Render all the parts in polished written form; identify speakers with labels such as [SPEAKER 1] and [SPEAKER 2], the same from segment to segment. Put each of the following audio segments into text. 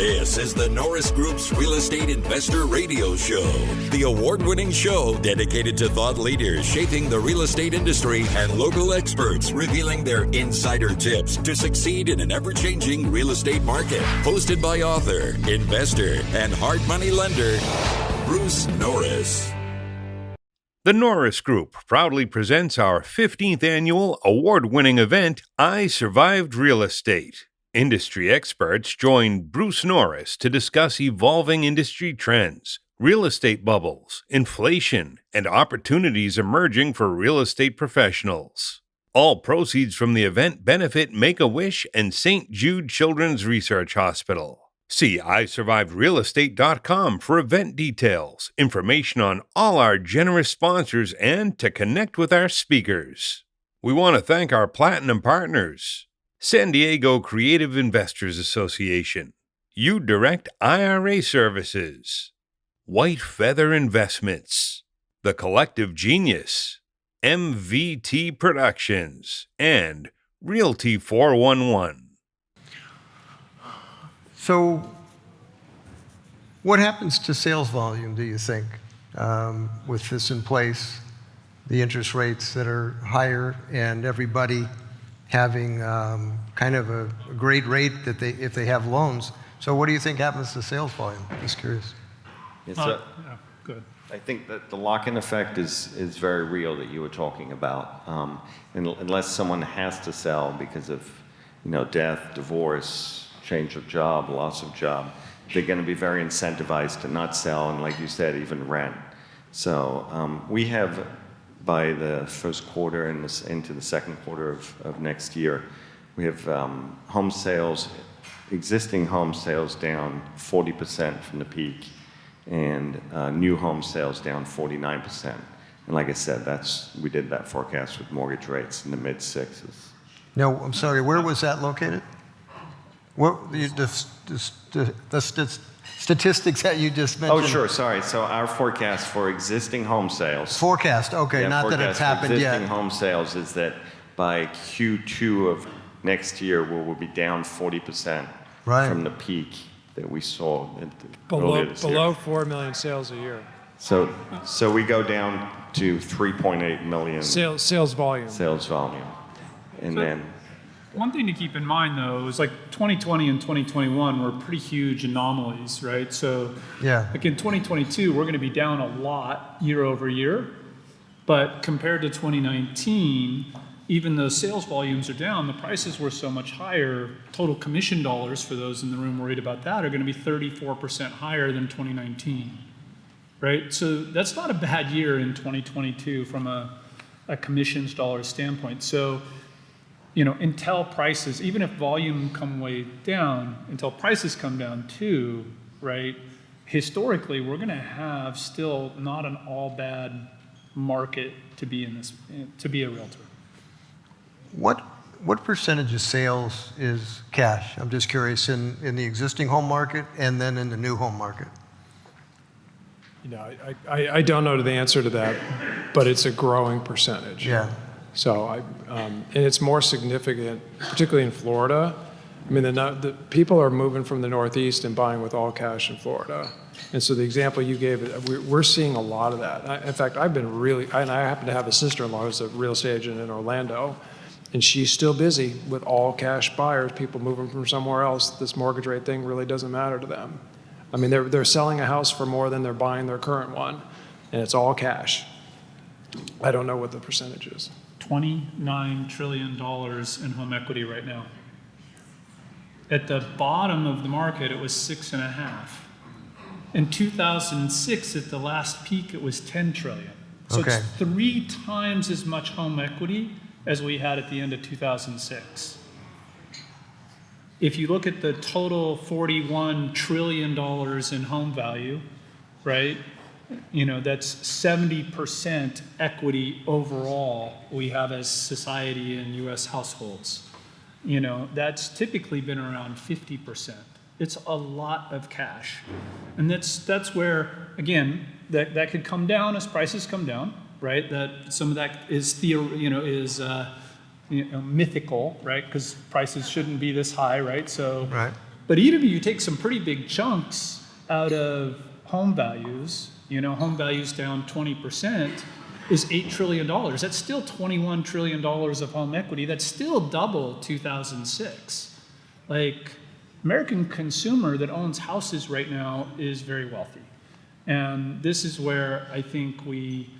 [SPEAKER 1] This is the Norris Group's Real Estate Investor Radio Show, the award-winning show dedicated to thought leaders shaping the real estate industry and local experts revealing their insider tips to succeed in an ever-changing real estate market. Hosted by author, investor, and hard money lender, Bruce Norris.
[SPEAKER 2] The Norris Group proudly presents our 15th annual award-winning event, I Survived Real Estate. Industry experts join Bruce Norris to discuss evolving industry trends, real estate bubbles, inflation, and opportunities emerging for real estate professionals. All proceeds from the event benefit Make-A-Wish and St. Jude Children's Research Hospital. See isurvivedrealestate.com for event details, information on all our generous sponsors, and to connect with our speakers. We want to thank our platinum partners: San Diego Creative Investors Association, U-Direct IRA Services, White Feather Investments, The Collective Genius, MVT Productions, and Realty 411.
[SPEAKER 3] So what happens to sales volume, do you think, with this in place, the interest rates that are higher, and everybody having kind of a great rate that if they have loans? So what do you think happens to sales volume? Just curious.
[SPEAKER 4] Yes,
[SPEAKER 5] good.
[SPEAKER 4] I think that the lock-in effect is very real that you were talking about. Unless someone has to sell because of death, divorce, change of job, loss of job, they're going to be very incentivized to not sell, and like you said, even rent. So we have, by the first quarter and into the second quarter of next year, we have home sales, existing home sales down 40% from the peak, and new home sales down 49%. And like I said, we did that forecast with mortgage rates in the mid-sixes.
[SPEAKER 3] No, I'm sorry, where was that located? What the statistics that you just mentioned?
[SPEAKER 4] Oh, sure, sorry. So our forecast for existing home sales.
[SPEAKER 3] Forecast, okay, not that it's happened yet.
[SPEAKER 4] Existing home sales is that by Q2 of next year, we'll be down 40% from the peak that we saw earlier this year.
[SPEAKER 5] Below 4 million sales a year.
[SPEAKER 4] So we go down to 3.8 million
[SPEAKER 5] sales volume.
[SPEAKER 4] Sales volume, and then.
[SPEAKER 6] One thing to keep in mind, though, is like 2020 and 2021 were pretty huge anomalies, right? So, like in 2022, we're going to be down a lot year over year. But compared to 2019, even though sales volumes are down, the prices were so much higher. Total commission dollars, for those in the room worried about that, are going to be 34% higher than 2019, right? So that's not a bad year in 2022 from a commissions dollar standpoint. So, until prices, even if volume come way down, until prices come down too, right? Historically, we're going to have still not an all bad market to be in this, to be a realtor.
[SPEAKER 3] What percentage of sales is cash? I'm just curious, in the existing home market and then in the new home market.
[SPEAKER 5] I don't know the answer to that, but it's a growing percentage.
[SPEAKER 3] Yeah.
[SPEAKER 5] So and it's more significant, particularly in Florida. I mean, the people are moving from the Northeast and buying with all cash in Florida. And so the example you gave, we're seeing a lot of that. In fact, and I happen to have a sister-in-law who's a real estate agent in Orlando, and she's still busy with all cash buyers, people moving from somewhere else. This mortgage rate thing really doesn't matter to them. I mean, they're selling a house for more than they're buying their current one, and it's all cash. I don't know what the percentage is.
[SPEAKER 6] $29 trillion in home equity right now. At the bottom of the market, it was 6.5. In 2006, at the last peak, it was 10 trillion. So it's 3 times as much home equity as we had at the end of 2006. If you look at the total $41 trillion in home value, right? That's 70% equity overall we have as society in U.S. households. That's typically been around 50%. It's a lot of cash. And that's where, again, that could come down as prices come down, right? That some of that is mythical, right? Because prices shouldn't be this high, right? So, But even if you take some pretty big chunks out of home values, home values down 20% is $8 trillion. That's still $21 trillion of home equity. That's still double 2006. Like, American consumer that owns houses right now is very wealthy. And this is where I think we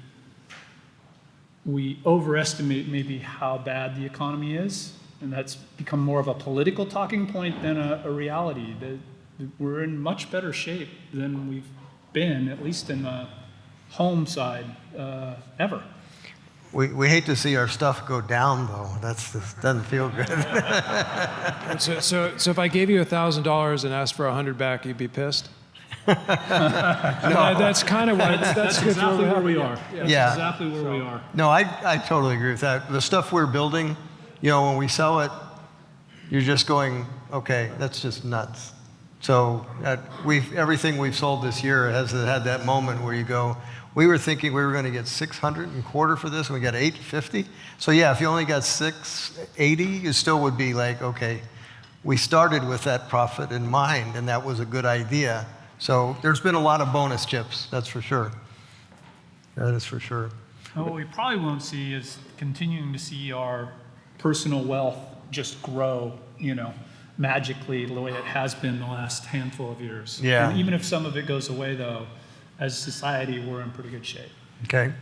[SPEAKER 6] overestimate maybe how bad the economy is. And that's become more of a political talking point than a reality. That we're in much better shape than we've been, at least in the home side, ever.
[SPEAKER 3] We hate to see our stuff go down, though. Doesn't feel good.
[SPEAKER 5] So if I gave you $1,000 and asked for 100 back, you'd be pissed?
[SPEAKER 3] No.
[SPEAKER 5] That's kind of what
[SPEAKER 6] That's exactly where we are.
[SPEAKER 3] Yeah.
[SPEAKER 6] Exactly where we are.
[SPEAKER 3] No, I totally agree with that. The stuff we're building, when we sell it, you're just going, okay, that's just nuts. So everything we've sold this year has had that moment where you go, we were thinking we were going to get 600 and quarter for this, and we got 850. So yeah, if you only got 680, you still would be like, okay, we started with that profit in mind, and that was a good idea. So there's been a lot of bonus chips, that's for sure. That is for sure.
[SPEAKER 6] And what we probably won't see is continuing to see our personal wealth just grow, magically the way it has been the last handful of years.
[SPEAKER 3] Yeah.
[SPEAKER 6] And even if some of it goes away, though, as a society, we're in pretty good shape.
[SPEAKER 3] Okay.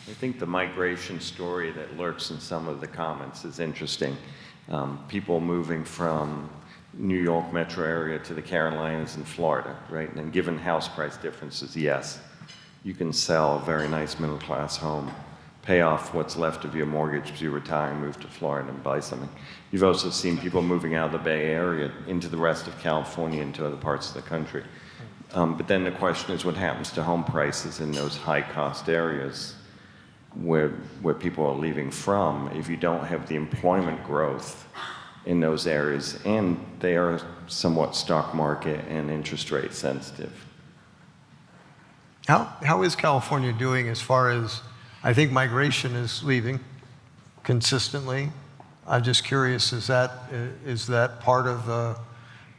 [SPEAKER 4] I think the migration story that lurks in some of the comments is interesting. People moving from New York metro area to the Carolinas and Florida, right? And given house price differences, yes, you can sell a very nice middle-class home, pay off what's left of your mortgage as you retire and move to Florida and buy something. You've also seen people moving out of the Bay Area into the rest of California, into other parts of the country. But then the question is, what happens to home prices in those high-cost areas where people are leaving from if you don't have the employment growth in those areas, and they are somewhat stock market and interest rate sensitive?
[SPEAKER 3] How is California doing as far as, I think migration is leaving consistently. I'm just curious, is that part of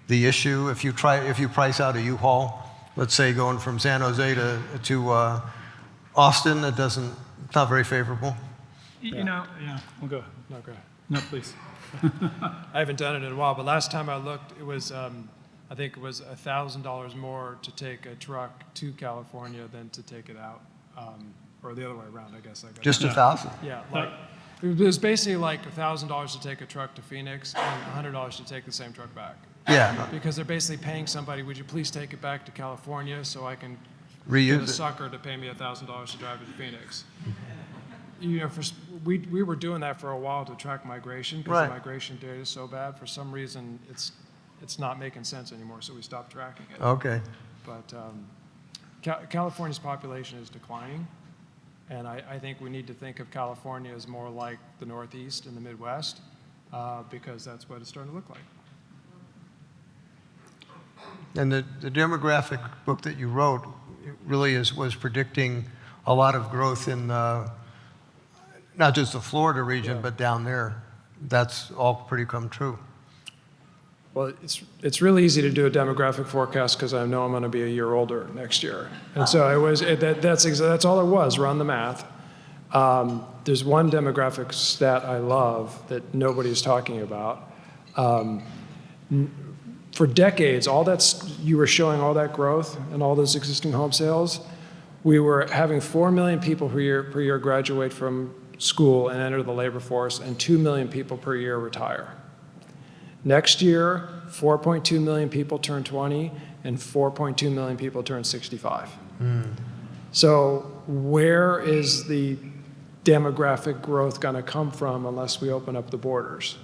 [SPEAKER 3] the issue? If you price out a U-Haul, let's say going from San Jose to Austin, it's not very favorable.
[SPEAKER 6] We'll go.
[SPEAKER 5] No, go ahead.
[SPEAKER 6] No, please.
[SPEAKER 5] I haven't done it in a while, but last time I looked, it was, I think it was $1,000 more to take a truck to California than to take it out, or the other way around, I guess.
[SPEAKER 3] Just 1,000?
[SPEAKER 5] Yeah, it was basically like $1,000 to take a truck to Phoenix and $100 to take the same truck back.
[SPEAKER 3] Yeah.
[SPEAKER 5] Because they're basically paying somebody, would you please take it back to California so I can
[SPEAKER 3] Reuse
[SPEAKER 5] get a sucker to pay me $1,000 to drive it to Phoenix. We were doing that for a while to track migration because
[SPEAKER 3] Right.
[SPEAKER 5] the migration data is so bad. For some reason, it's not making sense anymore, so we stopped tracking it.
[SPEAKER 3] Okay.
[SPEAKER 5] But California's population is declining, and I think we need to think of California as more like the Northeast and the Midwest because that's what it's starting to look like.
[SPEAKER 3] And the demographic book that you wrote really was predicting a lot of growth in not just the Florida region, but down there. That's all pretty come true.
[SPEAKER 5] Well, it's really easy to do a demographic forecast because I know I'm going to be a year older next year, and so that's all it was. Run the math. There's one demographic stat I love that nobody's talking about. For decades, you were showing all that growth and all those existing home sales. We were having 4 million people per year graduate from school and enter the labor force, and 2 million people per year retire. Next year, 4.2 million people turn 20, and 4.2 million people turn 65. So where is the demographic growth going to come from unless we open up the borders?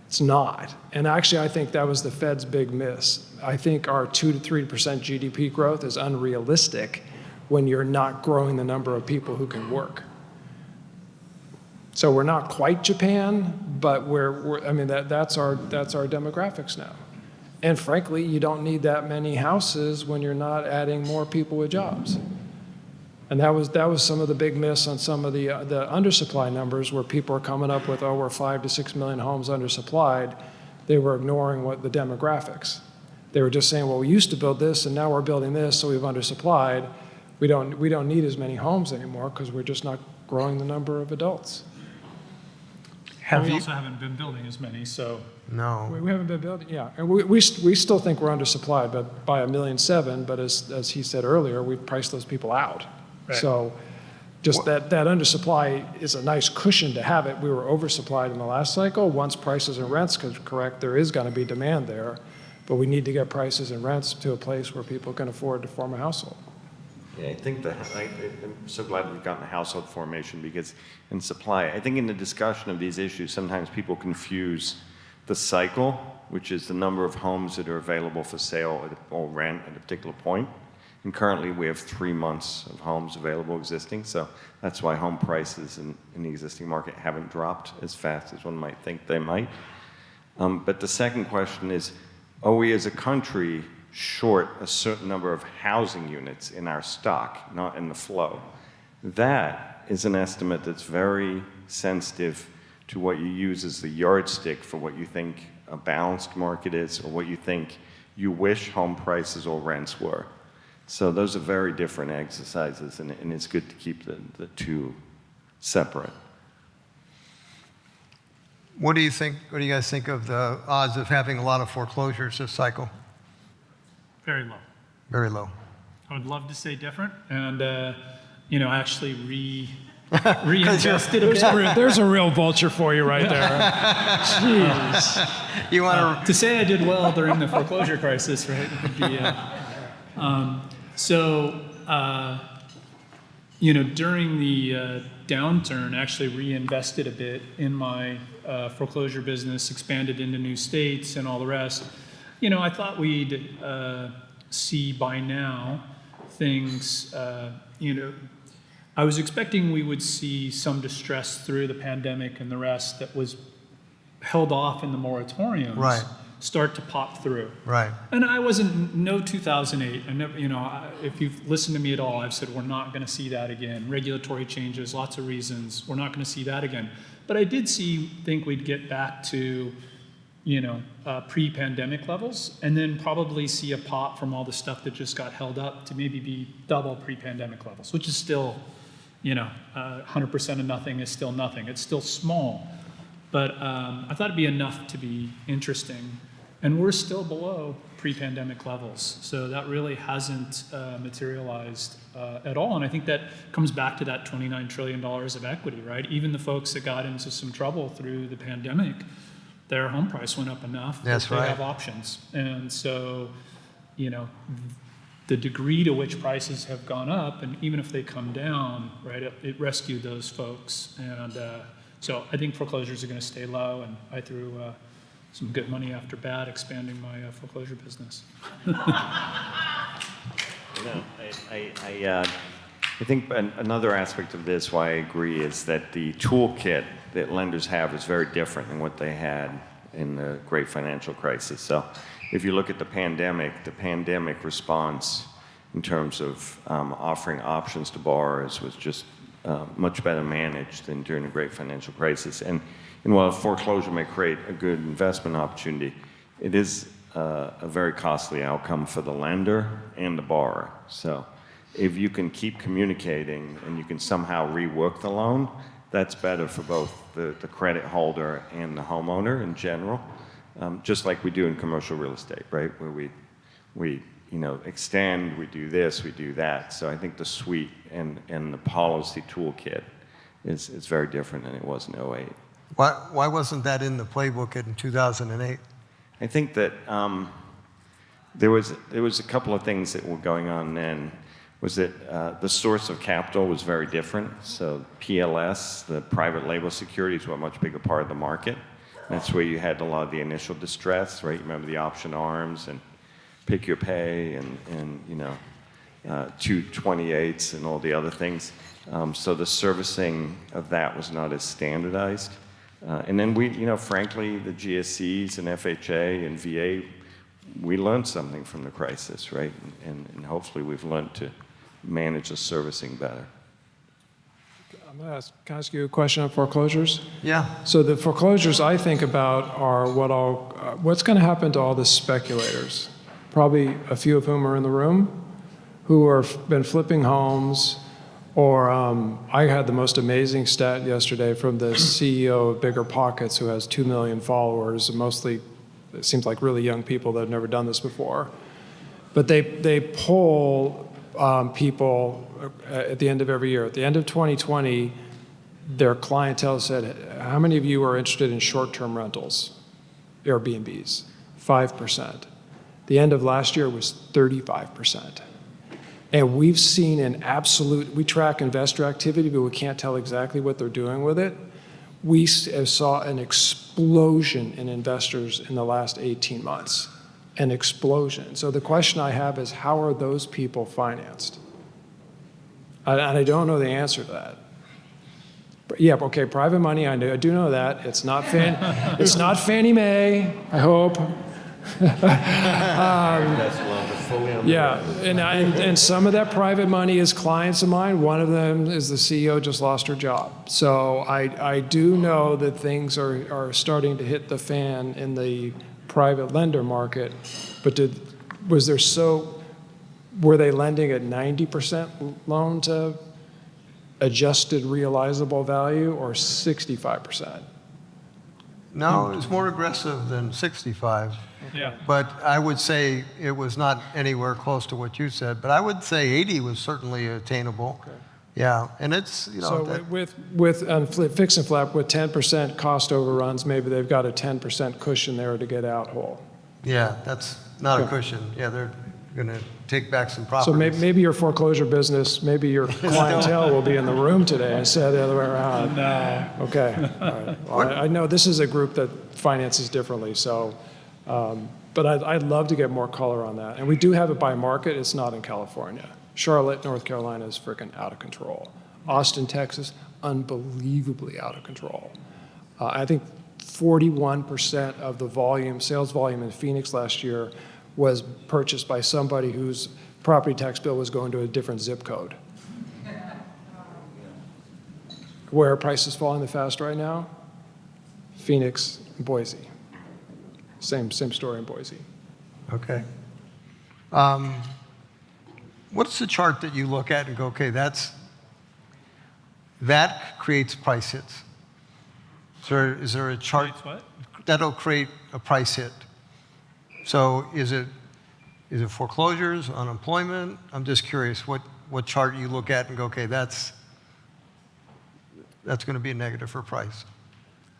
[SPEAKER 5] It's not. And actually, I think that was the Fed's big miss. I think our 2 to 3% GDP growth is unrealistic when you're not growing the number of people who can work. So we're not quite Japan, but that's our demographics now. And frankly, you don't need that many houses when you're not adding more people with jobs. And that was some of the big miss on some of the undersupply numbers where people are coming up with, we're 5 to 6 million homes undersupplied. They were ignoring what the demographics. They were just saying, well, we used to build this, and now we're building this, so we've undersupplied. We don't need as many homes anymore because we're just not growing the number of adults.
[SPEAKER 6] We also haven't been building as many, so.
[SPEAKER 3] No.
[SPEAKER 5] We haven't been building, yeah. And we still think we're undersupplied by 1.7 million, but as he said earlier, we've priced those people out.
[SPEAKER 6] Right.
[SPEAKER 5] So just that undersupply is a nice cushion to have it. We were oversupplied in the last cycle. Once prices and rents could correct, there is going to be demand there, but we need to get prices and rents to a place where people can afford to form a household.
[SPEAKER 4] Yeah, I think I'm so glad we've gotten the household formation because in supply, I think in the discussion of these issues, sometimes people confuse the cycle, which is the number of homes that are available for sale or rent at a particular point. And currently we have 3 months of homes available existing, so that's why home prices in the existing market haven't dropped as fast as one might think they might. But the second question is, are we as a country short a certain number of housing units in our stock, not in the flow? That is an estimate that's very sensitive to what you use as the yardstick for what you think a balanced market is or what you think you wish home prices or rents were. So those are very different exercises, and it's good to keep the two separate.
[SPEAKER 3] What do you guys think of the odds of having a lot of foreclosures this cycle?
[SPEAKER 6] Very low.
[SPEAKER 3] Very low.
[SPEAKER 6] I would love to say different, and actually reinvested a bit.
[SPEAKER 5] There's a real vulture for you right there. Jeez.
[SPEAKER 3] You want
[SPEAKER 6] To say I did well during the foreclosure crisis, right, would be. During the downturn, actually reinvested a bit in my foreclosure business, expanded into new states and all the rest. I thought we'd see by now things, I was expecting we would see some distress through the pandemic and the rest that was held off in the moratoriums.
[SPEAKER 3] Right.
[SPEAKER 6] Start to pop through.
[SPEAKER 3] Right.
[SPEAKER 6] And I wasn't, no 2008, I never, if you've listened to me at all, I've said we're not going to see that again. Regulatory changes, lots of reasons, we're not going to see that again. But I did think we'd get back to, pre-pandemic levels, and then probably see a pop from all the stuff that just got held up to maybe be double pre-pandemic levels, which is still, 100% of nothing is still nothing. It's still small. But I thought it'd be enough to be interesting. And we're still below pre-pandemic levels. So that really hasn't materialized at all. And I think that comes back to that $29 trillion of equity, right? Even the folks that got into some trouble through the pandemic, their home price went up enough that they have options. And so, the degree to which prices have gone up, and even if they come down, right, it rescued those folks. And so I think foreclosures are going to stay low, and I threw some good money after bad expanding my foreclosure business.
[SPEAKER 4] I think another aspect of this, why I agree, is that the toolkit that lenders have is very different than what they had in the great financial crisis. So if you look at the pandemic response in terms of offering options to borrowers was just much better managed than during the great financial crisis. And while foreclosure may create a good investment opportunity, it is a very costly outcome for the lender and the borrower. So if you can keep communicating and you can somehow rework the loan, that's better for both the credit holder and the homeowner in general, just like we do in commercial real estate, right? Where we extend, we do this, we do that. So I think the suite and the policy toolkit is very different than it was in 2008.
[SPEAKER 3] Why wasn't that in the playbook in 2008?
[SPEAKER 4] I think that there was a couple of things that were going on then. Was that the source of capital was very different. So PLS, the private label securities, were a much bigger part of the market. That's where you had a lot of the initial distress, right? You remember the option arms and pick your pay and 228s and all the other things. So the servicing of that was not as standardized. And then we, frankly, the GSEs and FHA and VA, we learned something from the crisis, right? And hopefully we've learned to manage the servicing better.
[SPEAKER 5] Can I ask you a question on foreclosures?
[SPEAKER 3] Yeah.
[SPEAKER 5] So the foreclosures I think about are what's going to happen to all the speculators. probably a few of whom are in the room, who have been flipping homes, or I had the most amazing stat yesterday from the CEO of Bigger Pockets, who has 2 million followers, mostly, it seems like really young people that have never done this before. But they poll people at the end of every year. At the end of 2020, their clientele said, how many of you are interested in short-term rentals, Airbnbs? 5%. The end of last year was 35%. And we've seen an absolute, we track investor activity, but we can't tell exactly what they're doing with it. We saw an explosion in investors in the last 18 months, an explosion. So the question I have is, how are those people financed? And I don't know the answer to that. But yeah, okay, private money, I do know that. It's not Fannie Mae, I hope. Yeah, and some of that private money is clients of mine. One of them is the CEO just lost her job. So I do know that things are starting to hit the fan in the private lender market. But were they lending at 90% loan to adjusted realizable value or 65%?
[SPEAKER 3] No, it was more aggressive than 65.
[SPEAKER 6] Yeah.
[SPEAKER 3] But I would say it was not anywhere close to what you said. But I would say 80 was certainly attainable. Okay. Yeah, and it's, you know.
[SPEAKER 5] So with fix and flip, with 10% cost overruns, maybe they've got a 10% cushion there to get out whole.
[SPEAKER 3] Yeah, that's not a cushion. Yeah, they're going to take back some properties.
[SPEAKER 5] So maybe your foreclosure business, maybe your clientele will be in the room today instead of the other way around.
[SPEAKER 6] No.
[SPEAKER 5] Okay. All right. Well, I know this is a group that finances differently, so, but I'd love to get more color on that. And we do have it by market. It's not in California. Charlotte, North Carolina is freaking out of control. Austin, Texas, unbelievably out of control. I think 41% of the sales volume in Phoenix last year was purchased by somebody whose property tax bill was going to a different zip code. Where are prices falling the fast right now? Phoenix and Boise. Same story in Boise.
[SPEAKER 3] Okay. What's the chart that you look at and go, okay, that creates price hits? Is there a chart that'll create a price hit? So is it foreclosures, unemployment? I'm just curious what chart you look at and go, okay, that's going to be a negative for price.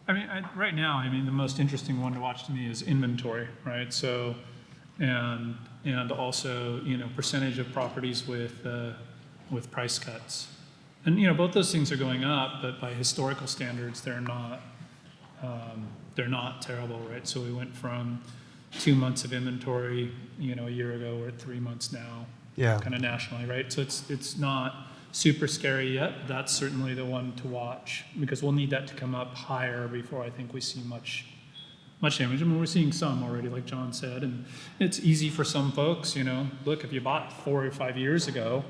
[SPEAKER 6] I mean, right now, the most interesting one to watch to me is inventory, right? So, and also, percentage of properties with price cuts, and both those things are going up, but by historical standards, they're not terrible, right? So we went from 2 months of inventory, a year ago. We're at 3 months now, kind of nationally, right? So it's not super scary yet. But that's certainly the one to watch because we'll need that to come up higher before I think we see much damage. I mean, we're seeing some already, like John said, and it's easy for some folks. Look, if you bought 4 or 5 years ago,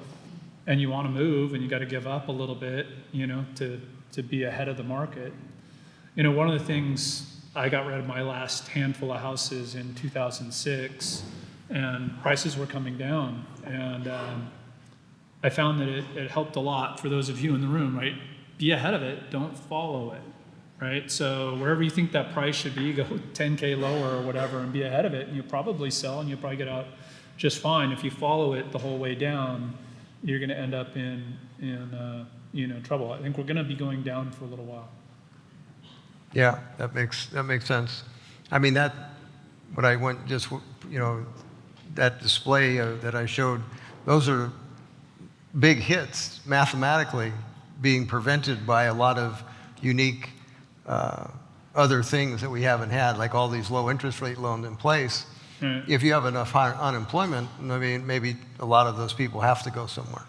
[SPEAKER 6] and you want to move, and you got to give up a little bit, to be ahead of the market. One of the things. I got rid of my last handful of houses in 2006, and prices were coming down. And I found that it helped a lot for those of you in the room, right? Be ahead of it, don't follow it, right? So wherever you think that price should be, go 10K lower or whatever and be ahead of it, and you'll probably sell and you'll probably get out just fine. If you follow it the whole way down, you're going to end up in trouble. I think we're going to be going down for a little while.
[SPEAKER 3] Yeah, that makes sense. I mean, that display that I showed, those are big hits mathematically being prevented by a lot of unique other things that we haven't had, like all these low interest rate loans in place. Right. If you have enough high unemployment, maybe a lot of those people have to go somewhere.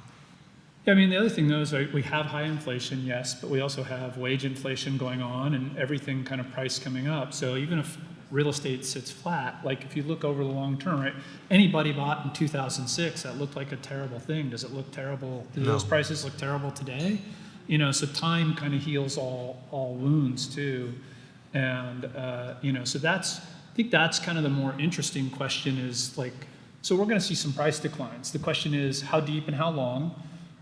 [SPEAKER 6] Yeah, the other thing though is we have high inflation, yes, but we also have wage inflation going on and everything kind of price coming up. So even if real estate sits flat, like if you look over the long term, right? Anybody bought in 2006, that looked like a terrible thing. Does it look terrible? Do those prices look terrible today? So time kind of heals all wounds too. And, so I think that's kind of the more interesting question is like, So we're going to see some price declines. The question is how deep and how long,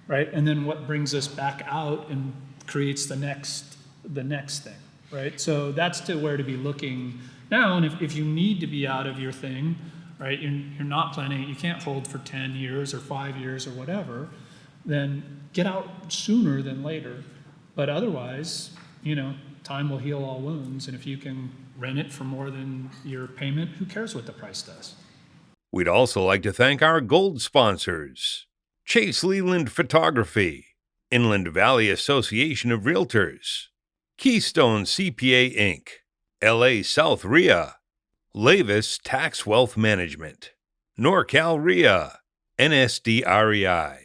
[SPEAKER 6] right? And then what brings us back out and creates the next thing, right? So that's to where to be looking now. And if you need to be out of your thing, right, you're not planning it, you can't hold for 10 years or 5 years or whatever, then get out sooner than later. But otherwise, time will heal all wounds. And if you can rent it for more than your payment, who cares what the price does?
[SPEAKER 2] We'd also like to thank our gold sponsors: Chase Leland Photography, Inland Valley Association of Realtors, Keystone CPA Inc., LA South RIA, Lavis Tax Wealth Management, NorCal RIA, NSDREI,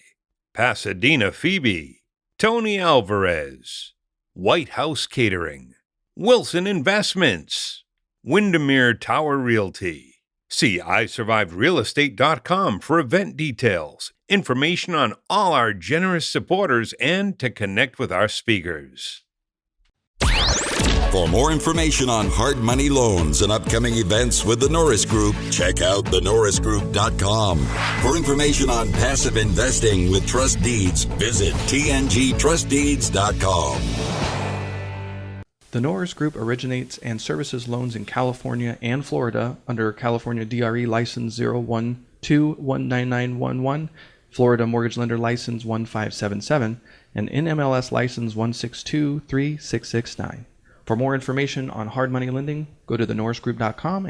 [SPEAKER 2] Pasadena Phoebe, Tony Alvarez, White House Catering, Wilson Investments, Windermere Tower Realty. See iSurvivedRealEstate.com for event details, information on all our generous supporters, and to connect with our speakers.
[SPEAKER 1] For more information on hard money loans and upcoming events with the Norris Group, check out thenorrisgroup.com. For information on passive investing with trust deeds, visit tngtrustdeeds.com.
[SPEAKER 7] The Norris Group originates and services loans in California and Florida under California DRE License 012-19911, Florida Mortgage Lender License 1577, and NMLS License 1623669. For more information on hard money lending, go to thenorrisgroup.com and